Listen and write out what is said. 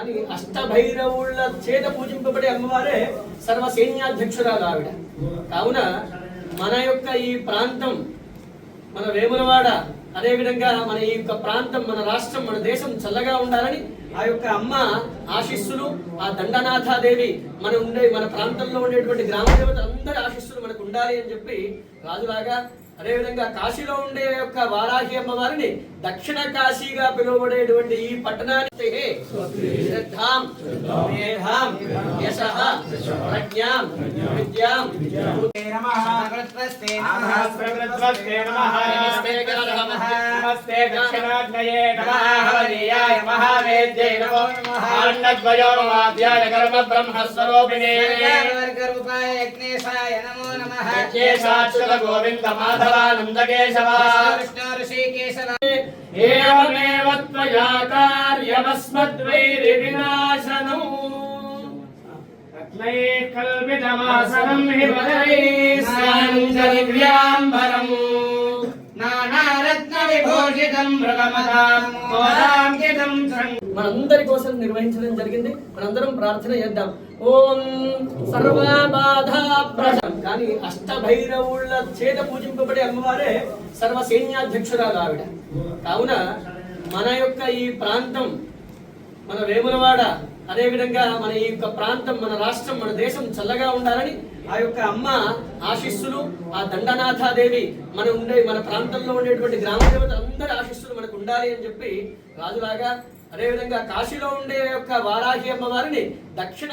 కానీ అష్టభైరవుల చేత పూజింపబడే అమ్మవారే సర్వసైన్యాధ్యక్షురాలు ఆవిడ. కావున మన యొక్క ఈ ప్రాంతం, మన వేములవాడ, అదేవిధంగా మన ఈ యొక్క ప్రాంతం, మన రాష్ట్రం, మన దేశం చల్లగా ఉండాలని ఆ యొక్క అమ్మ ఆశీస్సులు, ఆ దండనాథాదేవి మన ప్రాంతంలో ఉండేటువంటి గ్రామ దేవతలందరి ఆశీస్సులు మనకు ఉండాలి అని చెప్పి రాజులాగా, అదేవిధంగా కాశీలో ఉండే యొక్క వారాహి అమ్మవారిని దక్షిణ కాశీగా పిలువబడేటువంటి ఈ పట్టణానికి శ్రద్ధాం, మేధాం, యశః, ప్రజ్ఞాం, విద్యాం గోవింద మాధవానంద కేశవ ఏవమేవ త్వయా కార్యమస్మద్వైరి వినాశనం రత్నైః కల్పితమాసనం హి వదనైః దివ్యాంబరం నానారత్న విభూషితం మృగమదాం మోదాంకితం. మనందరి కోసం నిర్వహించడం జరిగింది. మనందరం ప్రార్థన చేద్దాం. ఓం సర్వబాధా ప్రశం. కానీ అష్టభైరవుల చేత పూజింపబడే అమ్మవారే సర్వసైన్యాధ్యక్షురాలు ఆవిడ. కావున మన యొక్క ఈ ప్రాంతం, మన వేములవాడ, అదేవిధంగా మన ఈ యొక్క ప్రాంతం, మన రాష్ట్రం, మన దేశం చల్లగా ఉండాలని ఆ యొక్క అమ్మ ఆశీస్సులు, ఆ దండనాథాదేవి మన ప్రాంతంలో ఉండేటువంటి గ్రామ దేవతలందరి ఆశీస్సులు మనకు ఉండాలి అని చెప్పి రాజులాగా, అదేవిధంగా కాశీలో ఉండే యొక్క వారాహి అమ్మవారిని దక్షిణ